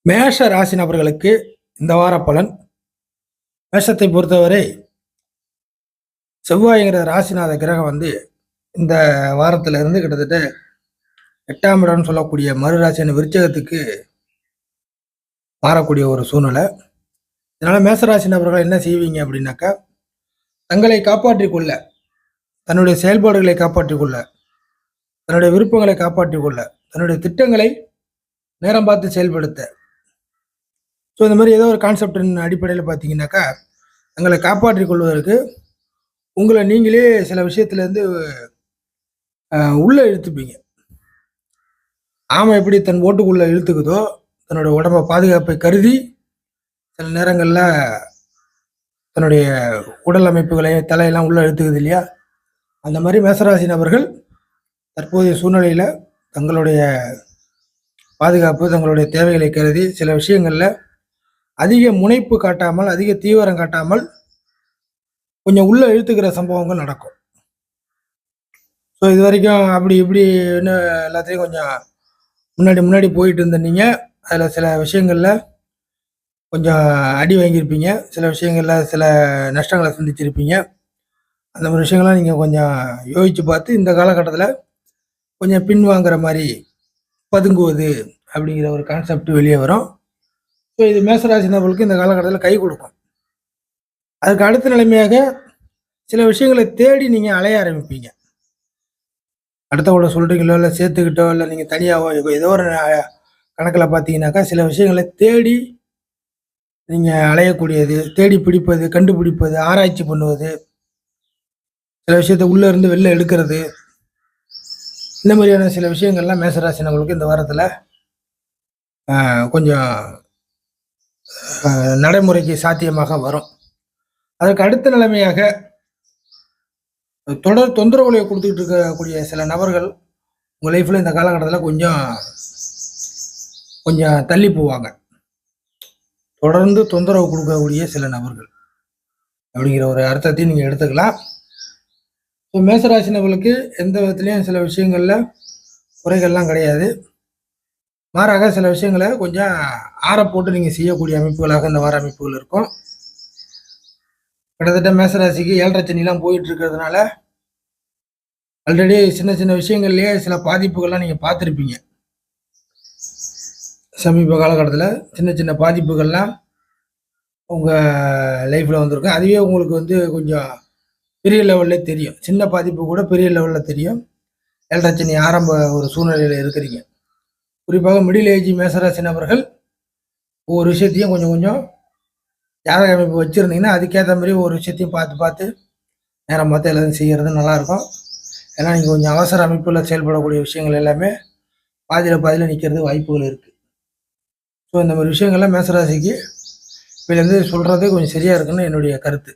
மேஷ ராசி நபர்களுக்கு இந்த வார பலன். மேஷத்தை பொறுத்தவரை செவ்வாய்ங்கிற ராசிநாத கிரகம் இந்த வாரத்துல இருந்து கிட்டத்தட்ட 8ஆம் இடம்னு சொல்லக்கூடிய மறு ராசியான விருச்சகத்துக்கு மாறக்கூடிய ஒரு சூழ்நிலை. இதனால மேசராசி நபர்கள் என்ன செய்வீங்க அப்படின்னாக்கா, தங்களை காப்பாற்றிக் கொள்ள, தன்னுடைய செயல்பாடுகளை காப்பாற்றிக் கொள்ள, தன்னுடைய விருப்பங்களை காப்பாற்றிக் கொள்ள, தன்னுடைய திட்டங்களை நேரம் பார்த்து செயல்படுத்த, ஸோ இந்த மாதிரி ஏதோ ஒரு கான்செப்டின் அடிப்படையில் பார்த்தீங்கன்னாக்கா, தங்களை காப்பாற்றிக் கொள்வதற்கு உங்களை நீங்களே சில விஷயத்துலேருந்து உள்ளே இழுத்துப்பீங்க. ஆமை எப்படி தன் ஓட்டுக்குள்ளே இழுத்துக்குதோ, தன்னுடைய உடம்பை பாதுகாப்பை கருதி சில நேரங்களில் தன்னுடைய உடல் அமைப்புகளை தலையெல்லாம் உள்ளே இழுத்துக்குது இல்லையா? அந்த மாதிரி மேசராசி நபர்கள் தற்போதைய சூழ்நிலையில் தங்களுடைய பாதுகாப்பு, தங்களுடைய தேவைகளை கருதி சில விஷயங்களில் அதிக முனைப்பு காட்டாமல், அதிக தீவிரம் காட்டாமல் கொஞ்சம் உள்ள இழுத்துக்கிற சம்பவங்கள் நடக்கும். ஸோ இது வரைக்கும் அப்படி இப்படின்னு எல்லாத்தையும் கொஞ்சம் முன்னாடி போயிட்டு இருந்த நீங்கள் அதில் சில விஷயங்களில் கொஞ்சம் அடி வாங்கியிருப்பீங்க, சில விஷயங்களில் சில நஷ்டங்களை சந்திச்சிருப்பீங்க. அந்த மாதிரி விஷயங்கள்லாம் நீங்கள் கொஞ்சம் யோசித்து பார்த்து இந்த காலகட்டத்தில் கொஞ்சம் பின்வாங்குற மாதிரி பதுங்குவது அப்படிங்கிற ஒரு கான்செப்ட் வெளியே வரும். ஸோ இது மேசராசி நபர்களுக்கு இந்த காலகட்டத்தில் கை கொடுக்கும். அதுக்கு அடுத்த நிலைமையாக சில விஷயங்களை தேடி நீங்கள் அலைய ஆரம்பிப்பீங்க. அடுத்தவங்கள சொல்கிறீங்களோ, இல்லை சேர்த்துக்கிட்டோ, இல்லை நீங்கள் தனியாகவோ ஏதோ ஒரு கணக்கில் பார்த்தீங்கன்னாக்கா, சில விஷயங்களை தேடி நீங்கள் அலையக்கூடியது, தேடி பிடிப்பது, கண்டுபிடிப்பது, ஆராய்ச்சி பண்ணுவது, சில விஷயத்தை உள்ளே இருந்து வெளில எடுக்கிறது, இந்த மாதிரியான சில விஷயங்கள்லாம் மேசராசி நபர்களுக்கு இந்த வாரத்தில் கொஞ்சம் நடைமுறைக்கு சாத்தியமாக வரும். அதற்கு அடுத்த நிலைமையாக தொடர் தொந்தரவுகளை கொடுத்துக்கிட்டு இருக்கக்கூடிய சில நபர்கள் உங்கள் லைஃப்பில் இந்த காலகட்டத்தில் கொஞ்சம் தள்ளி போவாங்க. தொடர்ந்து தொந்தரவு கொடுக்கக்கூடிய சில நபர்கள் அப்படிங்கிற ஒரு அர்த்தத்தையும் நீங்கள் எடுத்துக்கலாம். ஸோ மேசராசி நபர்களுக்கு எந்த விதத்துலேயும் சில விஷயங்களில் குறைகள்லாம் கிடையாது. மாறாக சில விஷயங்களை கொஞ்சம் போட்டு நீங்கள் செய்யக்கூடிய அமைப்புகளாக இந்த வார அமைப்புகள் இருக்கும். கிட்டத்தட்ட மேசராசிக்கு 7.5 சனிலாம் போயிட்டு இருக்கிறதுனால ஆல்ரெடி சின்ன விஷயங்கள்லேயே சில பாதிப்புகள்லாம் நீங்கள் பார்த்துருப்பீங்க. சமீப காலகட்டத்தில் சின்ன பாதிப்புகள்லாம் உங்கள் லைஃப்பில் வந்திருக்கும். அதுவே உங்களுக்கு கொஞ்சம் பெரிய லெவலில் தெரியும். சின்ன பாதிப்பு கூட பெரிய லெவலில் தெரியும். 7.5 சனி ஆரம்ப ஒரு சூழ்நிலையில் இருக்கிறீங்க. குறிப்பாக மிடில் ஏஜ் மேசராசி நபர்கள் ஒவ்வொரு விஷயத்தையும் கொஞ்சம் ஜாதக அமைப்பு வச்சுருந்தீங்கன்னா அதுக்கேற்ற மாதிரி ஒரு விஷயத்தையும் பார்த்து நேரம் பார்த்து எல்லாத்தையும் செய்கிறது நல்லாயிருக்கும். ஏன்னா நீங்கள் கொஞ்சம் அவசர அமைப்பில் செயல்படக்கூடிய விஷயங்கள் எல்லாமே பாதியில் நிற்கிறது வாய்ப்புகள் இருக்குது. ஸோ இந்த மாதிரி விஷயங்கள்லாம் மேசராசிக்கு இப்போலேருந்து சொல்கிறது கொஞ்சம் சரியாக இருக்குன்னு என்னுடைய கருத்து.